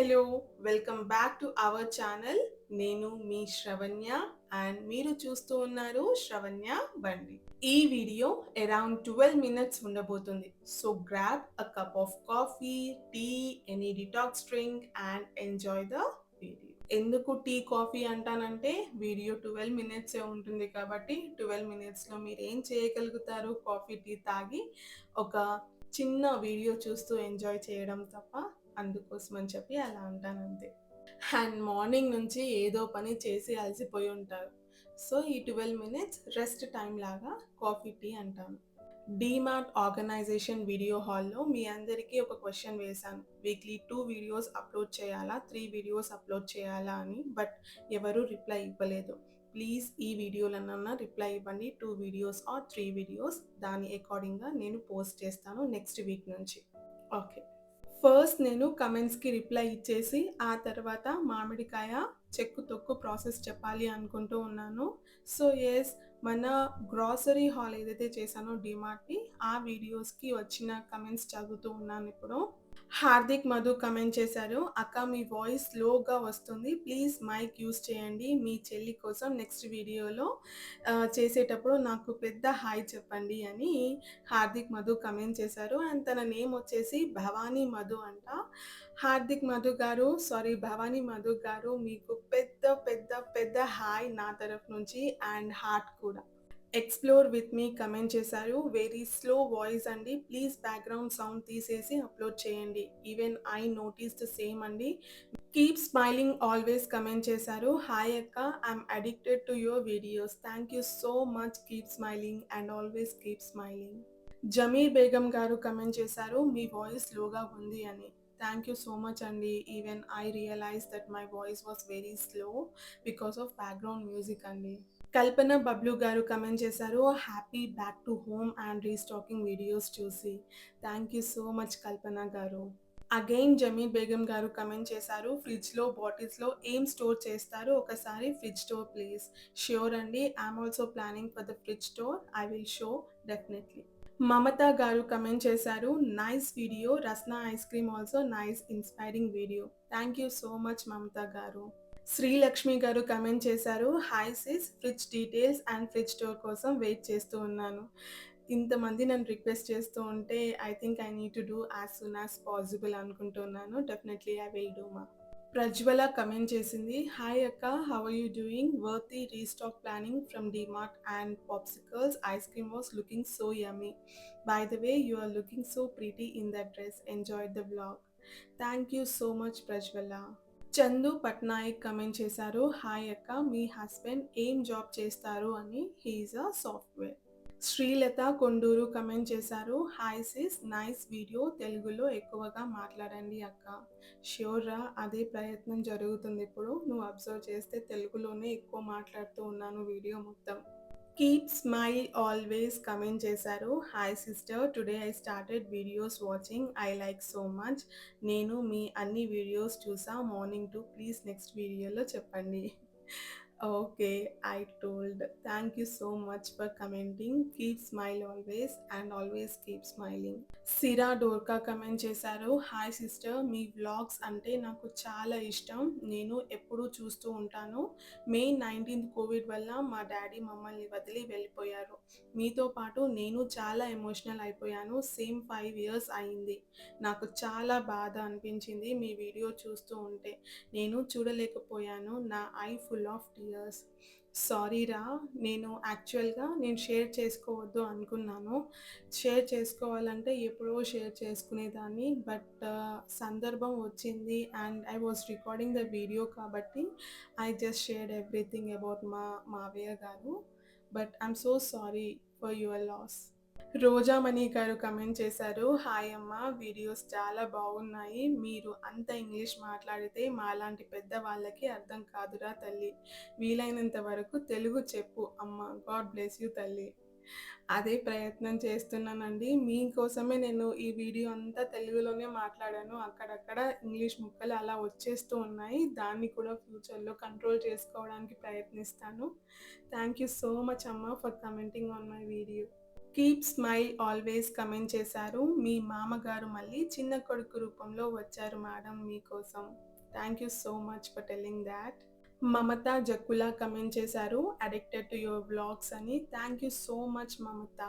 Hello! Welcome back to our channel. నేను మీ శ్రవణ్య and మీరు చూస్తూ ఉన్నారు శ్రవణ్య బండి. ఈ వీడియో అరౌండ్ 12 మినిట్స్ ఉండబోతుంది. So grab a cup of coffee, tea, any detox drink and enjoy the video. ఎందుకు tea, coffee అంటానంటే video 12 మినిట్సే ఉంటుంది కాబట్టి 12 మినిట్స్‌లో మీరేం చేయగలుగుతారు కాఫీ, టీ తాగి ఒక చిన్న వీడియో చూస్తూ ఎంజాయ్ చేయడం తప్ప అందుకోసమని చెప్పి అలా అంటానంతే. అండ్ మార్నింగ్ నుంచి ఏదో పని చేసి అలసిపోయి ఉంటారు. సో, ఈ 12 మినిట్స్ రెస్ట్ టైమ్ లాగా కాఫీ, టీ అంటాను. డీమార్ట్ ఆర్గనైజేషన్ వీడియో హాల్‌లో మీ అందరికీ ఒక క్వెషన్ వేశాను. వీక్లీ 2 వీడియోస్ అప్‌లోడ్ చేయాలా? 3 వీడియోస్ అప్‌లోడ్ చేయాలా అని. బట్ ఎవరు రిప్లై ఇవ్వలేదు. ప్లీజ్ ఈ వీడియోలనన్నా రిప్లై ఇవ్వండి. 2 వీడియోస్ ఆర్ 3 వీడియోస్ దాని అకార్డింగ్‌గా నేను పోస్ట్ చేస్తాను నెక్స్ట్ వీక్ నుంచి. ఓకే. ఫస్ట్ నేను కమెంట్స్‌కి రిప్లై ఇచ్చేసి, ఆ తర్వాత మామిడికాయ చెక్కు తొక్కు ప్రాసెస్ చెప్పాలి అనుకుంటూ ఉన్నాను. సో, యెస్, మన గ్రోసరీ హాల్ ఏదైతే చేశానో డీమార్ట్‌ది, ఆ వీడియోస్‌కి వచ్చిన కమెంట్స్ చదువుతూ ఉన్నానిప్పుడు. హార్దిక్ మధు కమెంట్ చేశారు. "అక్క మీ వాయిస్ స్లోగా వస్తుంది. ప్లీజ్ మైక్ యూజ్ చేయండి. మీ చెల్లి కోసం నెక్స్ట్ వీడియోలో చేసేటప్పుడు నాకు పెద్ద హాయ్ చెప్పండి" అని హార్దిక్ మధు కమెంట్ చేశారు. అండ్ తన నేమ్ వచ్చేసి భవానీ మధు అంట. హార్దిక్ మధు గారు, సారీ భవానీ మధు గారు, మీకు పెద్ద పెద్ద పెద్ద హాయ్ నా తరఫు నుంచి అండ్ హార్ట్ కూడా. ఎక్స్‌ప్లోర్ విత్ మీ కమెంట్ చేశారు. వెరీ స్లో వాయిస్ అండి. ప్లీజ్ బ్యాక్‌గ్రౌండ్ సౌండ్ తీసేసి అప్‌లోడ్ చేయండి. ఈవెన్ ఐ నోటీస్డ్ సేమ్ అండి. కీప్ స్మైలింగ్ ఆల్వేస్ కమెంట్ చేశారు. హాయ్ అక్క, I'm addicted to your videos. Thank you so much. Keep smiling and always keep smiling. Zameer Begum గారు comment చేశారు. మీ voice స్లోగా ఉంది అని. థాంక్ యూ సో మచ్ అండి. Even I realised that my voice was very slow because of background music అండి. కల్పన బబ్లు గారు comment చేశారు. Happy back to home and restocking videos చూసి. థాంక్ యూ సో మచ్ కల్పన గారు. అగైన్ జమీర్ బేగం గారు కమెంట్ చేశారు. ఫ్రిడ్జ్‌లో, బాటిల్స్‌లో ఏం స్టోర్ చేస్తారు? ఒకసారి ఫ్రిడ్జ్ స్టోర్ ప్లీజ్. ష్యూర్ అండి. I'm also planning for the fridge store. I will show definitely. Mamata గారు కమెంట్ చేశారు. Nice video. Rasna ice cream also nice inspiring video. Thank you so much Mamata గారు. శ్రీలక్ష్మి గారు కమెంట్ చేశారు. Hi sis, fridge details and fridge store కోసం wait చేస్తూ ఉన్నాను. ఇంతమంది నన్ను రిక్వెస్ట్ చేస్తూ ఉంటే I think I need to do as soon as possible అనుకుంటున్నాను. డెఫినెట్‌లీ ఐ విల్ డూ మా. ప్రజ్వల కమెంట్ చేసింది. హాయ్ అక్క, how are you doing? Worthy restock planning from DMart and popsicles. Ice cream was looking so yummy. By the way you are looking so pretty in that dress. Enjoyed the vlog. Thank you so much Prajwala. Chandu Patnaik comment చేశారు. Hi అక్క, మీ husband ఏం job చేస్తారు అని. He is a software. Srilatha Konduru comment చేశారు. Hi sis, nice video. తెలుగులో ఎక్కువగా మాట్లాడండి అక్క. ష్యూర్ రా, అదే ప్రయత్నం జరుగుతుంది ఇప్పుడు. నువ్వు అబ్జర్వ్ చేస్తే తెలుగులోనే ఎక్కువ మాట్లాడుతూ ఉన్నాను వీడియో మొత్తం. కీప్ స్మైల్ ఆల్వేస్ కమెంట్ చేశారు. Hi sister, today I started videos watching. I like so much. నేను మీ అన్ని వీడియోస్ చూసా మార్నింగ్ టు. ప్లీజ్ నెక్స్ట్ వీడియోలో చెప్పండి. Okay, I told. Thank you so much for commenting. Keep smile always and always keep smiling. సిరా డోర్కా comment చేశారు. Hi sister, మీ vlogs అంటే నాకు చాలా ఇష్టం. నేను ఎప్పుడూ చూస్తూ ఉంటాను. మే 19 కోవిడ్ వల్ల మా డాడీ మమ్మల్ని వదిలి వెళ్ళిపోయారు. మీతో పాటు నేను చాలా ఎమోషనల్ అయిపోయాను. సేమ్ 5 ఇయర్స్ అయింది. నాకు చాలా బాధ అనిపించింది మీ వీడియో చూస్తూ ఉంటే. నేను చూడలేకపోయాను. నా I full of tears. Sorry రా, నేను షేర్ చేసుకోవద్దు అనుకున్నాను. షేర్ చేసుకోవాలంటే ఎప్పుడో షేర్ చేసుకునేదాన్ని. బట్ సందర్భం వచ్చింది and I was recording the video కాబట్టి I just shared everything about మా మావయ్య గారు. But I'm so sorry for your loss. Rojamani గారు కమెంట్ చేశారు. హాయ్ అమ్మ, వీడియోస్ చాలా బాగున్నాయి. మీరు అంత ఇంగ్లీష్ మాట్లాడితే మాలాంటి పెద్ద వాళ్ళకి అర్థం కాదురా తల్లి. వీలైనంత వరకు తెలుగు చెప్పు అమ్మ. గాడ్ బ్లెస్ యూ తల్లి. అదే ప్రయత్నం చేస్తున్నానండి. మీకోసమే నేను ఈ వీడియో అంతా తెలుగులోనే మాట్లాడాను. అక్కడక్కడ ఇంగ్లీష్ ముక్కలు అలా వచ్చేస్తూ ఉన్నాయి. దాన్ని కూడా ఫ్యూచర్‌లో కంట్రోల్ చేసుకోవడానికి ప్రయత్నిస్తాను. థ్యాంక్ యూ సో మచ్ అమ్మ for commenting on my video. Keep smile always comment చేశారు. మీ మామగారు మళ్ళీ చిన్న కొడుకు రూపంలో వచ్చారు మేడం మీకోసం. Thank you so much for telling that. Mamata జక్కులా comment చేశారు అడిక్టెడ్ టు యువర్ వ్లాగ్స్ అని. థ్యాంక్ యూ సో మచ్ మమత.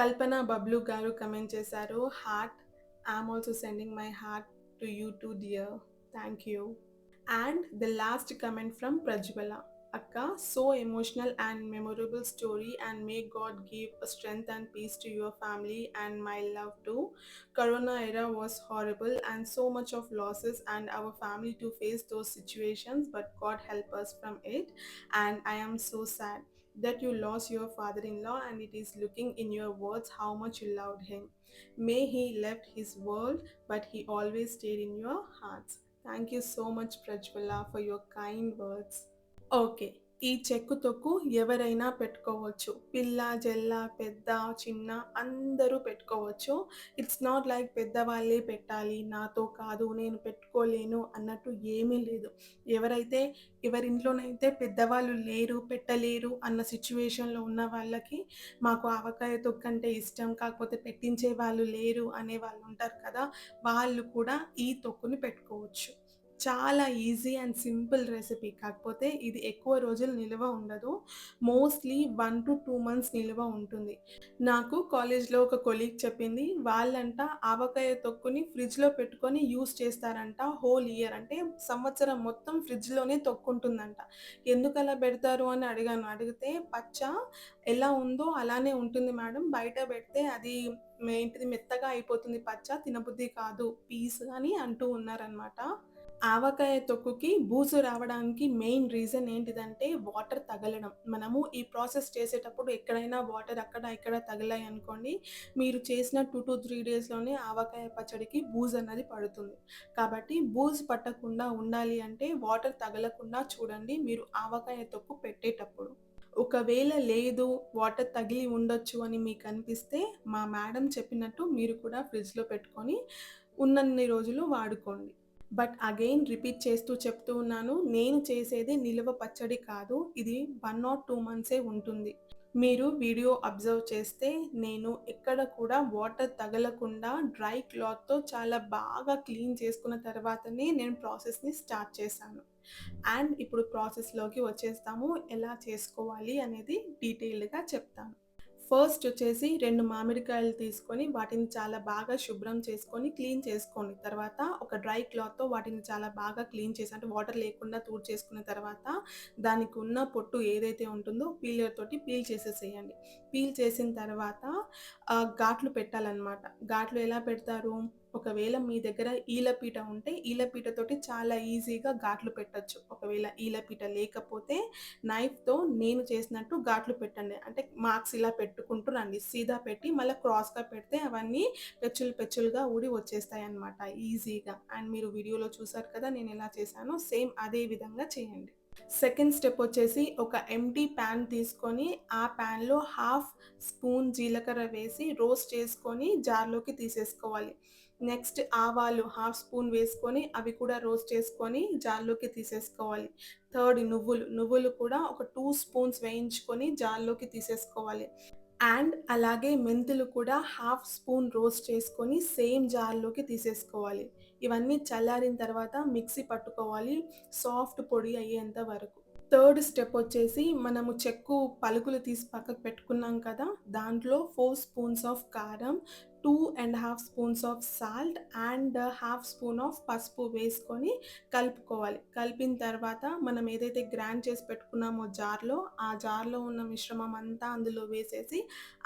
కల్పన బబ్లు గారు కమెంట్ చేశారు heart. I'm also sending my heart to you to dear. Thank you. And the last comment from Prajwala. Akka, so emotional and memorable story, and may God give a strength and peace to your family and my love too. Corona era was horrible and so much of losses and our family to face those situations, but God help us from it. And I am so sad that you lost your father-in-law, and it is looking in your words how much you loved him. May he left his world, but he always stayed in your hearts. Thank you so much Prajwala for your kind words. Okay, ఈ చెక్కు తొక్కు ఎవరైనా పెట్టుకోవచ్చు. పిల్ల జల్ల పెద్ద చిన్న అందరూ పెట్టుకోవచ్చు. ఇట్స్ నాట్ లైక్ పెద్దవాళ్ళే పెట్టాలి, నాతో కాదు నేను పెట్టుకోలేను అన్నట్టు ఏమీ లేదు. ఎవరింట్లోనైతే పెద్దవాళ్ళు లేరు పెట్టలేరు అన్న సిచ్యువేషన్లో ఉన్న వాళ్ళకి, మాకు ఆవకాయ తొక్కు అంటే ఇష్టం కాకపోతే పెట్టించే వాళ్ళు లేరు అనే వాళ్ళు ఉంటారు కదా, వాళ్ళు కూడా ఈ తొక్కుని పెట్టుకోవచ్చు. చాలా ఈజీ అండ్ సింపుల్ రెసిపీ. కాకపోతే ఇది ఎక్కువ రోజులు నిల్వ ఉండదు. మోస్ట్లీ 1 to 2 months నిల్వ ఉంటుంది. నాకు కాలేజ్లో ఒక కొలీగ్ చెప్పింది, వాళ్ళంట ఆవకాయ తొక్కుని ఫ్రిడ్జ్లో పెట్టుకొని యూస్ చేస్తారంట హోల్ ఇయర్. అంటే సంవత్సరం మొత్తం ఫ్రిడ్జ్లోనే తొక్కుంటుందంట. ఎందుకు అలా పెడతారు అని అడిగాను. అడిగితే పచ్చ ఎలా ఉందో అలానే ఉంటుంది మేడం, బయట పెడితే అది ఏంటిది మెత్తగా అయిపోతుంది, పచ్చ తినబుద్ధి కాదు పీస్ అని అంటూ ఉన్నారనమాట. ఆవకాయ తొక్కుకి బూజు రావడానికి మెయిన్ రీజన్ ఏంటిదంటే వాటర్ తగలడం. మనము ఈ ప్రాసెస్ చేసేటప్పుడు ఎక్కడైనా వాటర్ అక్కడ ఇక్కడ తగిలాయి అనుకోండి, మీరు చేసిన 2 to 3 డేస్లోనే ఆవకాయ పచ్చడికి బూజు అన్నది పడుతుంది. కాబట్టి బూజు పట్టకుండా ఉండాలి అంటే వాటర్ తగలకుండా చూడండి మీరు ఆవకాయ తొక్కు పెట్టేటప్పుడు. ఒకవేళ లేదు వాటర్ తగిలి ఉండొచ్చు అని మీకు అనిపిస్తే మా మేడం చెప్పినట్టు మీరు కూడా ఫ్రిడ్జ్లో పెట్టుకొని ఉన్నన్ని రోజులు వాడుకోండి. బట్ అగైన్ రిపీట్ చేస్తూ చెప్తూ ఉన్నాను, నేను చేసేది నిల్వ పచ్చడి కాదు, ఇది 1 or 2 monthsే ఉంటుంది. మీరు వీడియో అబ్జర్వ్ చేస్తే నేను ఎక్కడ కూడా వాటర్ తగలకుండా డ్రై క్లాత్తో చాలా బాగా క్లీన్ చేసుకున్న తర్వాతనే నేను ప్రాసెస్ని స్టార్ట్ చేశాను. అండ్ ఇప్పుడు ప్రాసెస్లోకి వచ్చేస్తాము. ఎలా చేసుకోవాలి అనేది డీటెయిల్డ్గా చెప్తాను. ఫస్ట్ వచ్చేసి 2 మామిడికాయలు తీసుకొని వాటిని చాలా బాగా శుభ్రం చేసుకొని క్లీన్ చేసుకోండి. తర్వాత ఒక డ్రై క్లాత్తో వాటిని చాలా బాగా క్లీన్ చేసి, అంటే వాటర్ లేకుండా తుడిచేసుకున్న తర్వాత దానికి ఉన్న పొట్టు ఏదైతే ఉంటుందో పీలర్ తోటి పీల్ చేసేసేయండి. పీల్ చేసిన తర్వాత ఘాట్లు పెట్టాలన్నమాట. ఘాట్లు ఎలా పెడతారు, ఒకవేళ మీ దగ్గర ఈలపీట ఉంటే ఈలపీటతోటి చాలా ఈజీగా ఘాట్లు పెట్టొచ్చు. ఒకవేళ ఈలపీట లేకపోతే నైఫ్తో నేను చేసినట్టు ఘాట్లు పెట్టండి. అంటే మార్క్స్ ఇలా పెట్టుకుంటూ రండి. సీదా పెట్టి మళ్ళీ క్రాస్గా పెడితే అవన్నీ పెచ్చులు పెచ్చులుగా ఊడి వచ్చేస్తాయి అన్నమాట ఈజీగా. అండ్ మీరు వీడియోలో చూసారు కదా నేను ఎలా చేశానో, సేమ్ అదే విధంగా చేయండి. సెకండ్ స్టెప్ వచ్చేసి ఒక ఎంప్టీ ప్యాన్ తీసుకొని ఆ ప్యాన్లో 1/2 స్పూన్ జీలకర్ర వేసి రోస్ట్ చేసుకొని జార్లోకి తీసేసుకోవాలి. నెక్స్ట్ ఆవాలు 1/2 స్పూన్ వేసుకొని అవి కూడా రోస్ట్ చేసుకొని జార్లోకి తీసేసుకోవాలి. థర్డ్ నువ్వులు కూడా ఒక 2 స్పూన్స్ వేయించుకొని జార్లోకి తీసేసుకోవాలి. అండ్ అలాగే మెంతులు కూడా 1/2 స్పూన్ రోస్ట్ చేసుకొని సేమ్ జార్లోకి తీసేసుకోవాలి. ఇవన్నీ చల్లారిన తర్వాత మిక్సీ పట్టుకోవాలి సాఫ్ట్ పొడి అయ్యేంత వరకు. థర్డ్ స్టెప్ వచ్చేసి మనము చెక్కు పలుకులు తీసి పక్కకు పెట్టుకున్నాం కదా, దాంట్లో 4 స్పూన్స్ ఆఫ్ కారం, 2.5 spoons of salt and 1/2 spoon of పసుపు వేసుకొని కలుపుకోవాలి. కలిపిన తర్వాత మనం ఏదైతే గ్రైండ్ చేసి పెట్టుకున్నామో జార్లో, ఆ జార్లో ఉన్న మిశ్రమం అంతా అందులో వేసేసి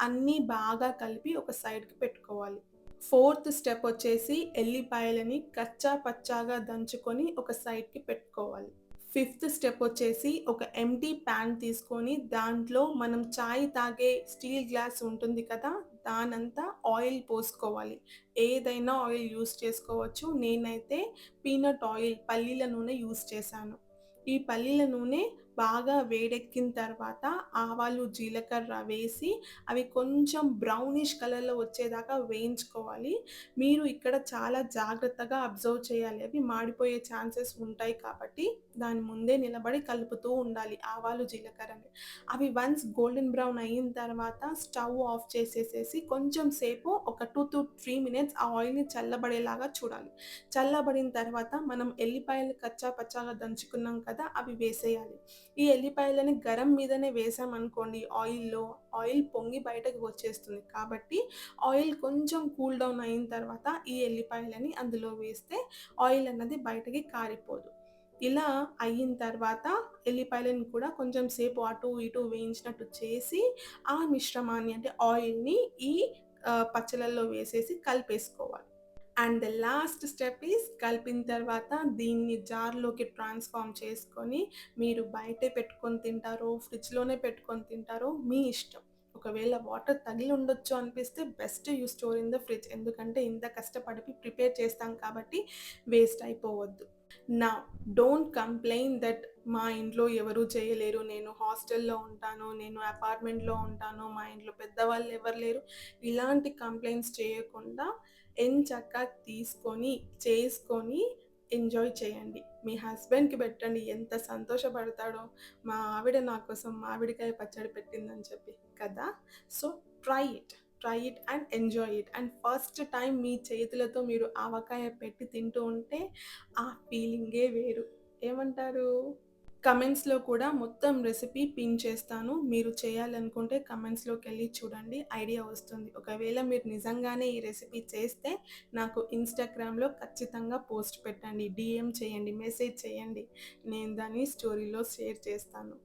అన్నీ బాగా కలిపి ఒక సైడ్కి పెట్టుకోవాలి. ఫోర్త్ స్టెప్ వచ్చేసి ఎల్లిపాయలని కచ్చా పచ్చాగా దంచుకొని ఒక సైడ్కి పెట్టుకోవాలి. ఫిఫ్త్ స్టెప్ వచ్చేసి ఒక ఎంప్టీ ప్యాన్ తీసుకొని దాంట్లో మనం చాయ్ తాగే స్టీల్ గ్లాస్ ఉంటుంది కదా, దానంతా ఆయిల్ పోసుకోవాలి. ఏదైనా ఆయిల్ యూస్ చేసుకోవచ్చు. నేనైతే పీనట్ ఆయిల్ పల్లీల నూనె యూస్ చేశాను. ఈ పల్లీల నూనె బాగా వేడెక్కిన తర్వాత ఆవాలు, జీలకర్ర వేసి అవి కొంచెం బ్రౌనిష్ కలర్‌లో వచ్చేదాకా వేయించుకోవాలి. మీరు ఇక్కడ చాలా జాగ్రత్తగా అబ్జర్వ్ చేయాలి. అవి మాడిపోయే ఛాన్సెస్ ఉంటాయి కాబట్టి దాని ముందే నిలబడి కలుపుతూ ఉండాలి ఆవాలు, జీలకర్రని. అవి వన్స్ గోల్డెన్ బ్రౌన్ అయిన తర్వాత స్టవ్ ఆఫ్ చేసేసేసి కొంచెం సేపు ఒక 2-3 మినిట్స్ ఆ ఆయిల్‌ని చల్లబడేలాగా చూడాలి. చల్లబడిన తర్వాత మనం ఎల్లిపాయలు కచ్చా పచ్చాగా దంచుకున్నాం కదా! అవి వేసేయాలి. ఈ ఎల్లిపాయలని గరం మీదనే వేసామనుకోండి ఆయిల్‌లో, ఆయిల్ పొంగి బయటకి వచ్చేస్తుంది. కాబట్టి ఆయిల్ కొంచెం కూల్ డౌన్ అయిన తర్వాత ఈ ఎల్లిపాయలని అందులో వేస్తే ఆయిల్ అన్నది బయటకి కారిపోదు. ఇలా అయిన తర్వాత ఎల్లిపాయలను కూడా కొంచెం సేపు అటు ఇటు వేయించినట్టు చేసి, ఆ మిశ్రమాన్ని అంటే ఆయిల్‌ని ఈ పచ్చళ్ళల్లో వేసేసి కలిపేసుకోవాలి. And the last step is కలిపిన తర్వాత దీన్ని జార్‌లోకి ట్రాన్స్‌ఫార్మ్ చేసుకొని మీరు బయటే పెట్టుకొని తింటారో, ఫ్రిడ్జ్‌లోనే పెట్టుకొని తింటారో మీ ఇష్టం. ఒకవేళ వాటర్ తగిలి ఉండొచ్చు అనిపిస్తే best you store in the fridge. ఎందుకంటే ఇంత కష్టపడి ప్రిపేర్ చేస్తాం కాబట్టి waste అయిపోవద్దు. Now don't complain that మా ఇంట్లో ఎవరు చేయలేరు. నేను హాస్టల్‌లో ఉంటాను. నేను అపార్ట్మెంట్‌లో ఉంటాను. మా ఇంట్లో పెద్దవాళ్ళు ఎవరు లేరు. ఇలాంటి కంప్లెయింట్స్ చేయకుండా ఎంచక్కా తీసుకొని, చేసుకొని ఎంజాయ్ చేయండి. మీ హస్బెండ్‌కి పెట్టండి. ఎంత సంతోషపడతాడో, మా ఆవిడ నా కోసం మామిడికాయ పచ్చడి పెట్టిందని చెప్పి కదా! So, try it. Try it and enjoy it. And first time మీ చేతులతో మీరు ఆవకాయ పెట్టి తింటూ ఉంటే ఆ ఫీలింగే వేరు. ఏమంటారు? కమెంట్స్‌లో కూడా మొత్తం రెసిపీ పిన్ చేస్తాను. మీరు చేయాలనుకుంటే కమెంట్స్‌లోకెళ్ళి చూడండి. ఐడియా వస్తుంది. ఒకవేళ మీరు నిజంగానే ఈ రెసిపీ చేస్తే నాకు ఇన్‌స్టాగ్రామ్‌లో ఖచ్చితంగా పోస్ట్ పెట్టండి. డీఎం చేయండి. మెసేజ్ చేయండి. నేను దాన్ని స్టోరీలో షేర్ చేస్తాను.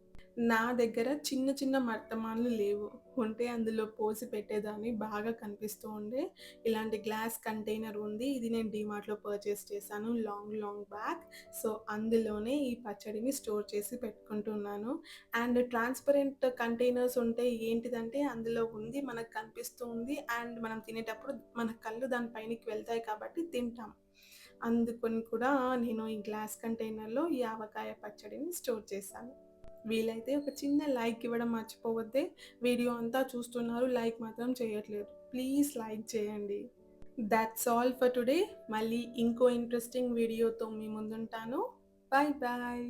నా దగ్గర చిన్న చిన్న మర్తమాన్లు లేవు. ఉంటే అందులో పోసి పెట్టేదాన్ని. బాగా కనిపిస్తూ ఉండే. ఇలాంటి గ్లాస్ కంటైనర్ ఉంది. ఇది నేను డీమార్ట్‌లో పర్చేస్ చేశాను లాంగ్ బ్యాక్. సో, అందులోనే ఈ పచ్చడిని స్టోర్ చేసి పెట్టుకుంటున్నాను. అండ్ ట్రాన్స్‌పరెంట్ కంటైనర్స్ ఉంటే ఏంటిదంటే అందులో ఉంది మనకు కనిపిస్తూ ఉంది. అండ్ మనం తినేటప్పుడు మన కళ్ళు దాని పైనకి వెళ్తాయి కాబట్టి తింటాం. అందుకని కూడా నేను ఈ గ్లాస్ కంటైనర్‌లో ఈ ఆవకాయ పచ్చడిని స్టోర్ చేశాను. వీలైతే ఒక చిన్న లైక్ ఇవ్వడం మర్చిపోవద్దే. వీడియో అంతా చూస్తున్నారు. లైక్ మాత్రం చేయట్లేదు. ప్లీజ్ లైక్ చేయండి. That's all for today. మళ్ళీ ఇంకో ఇంట్రెస్టింగ్ వీడియోతో మీ ముందుంటాను. Bye bye.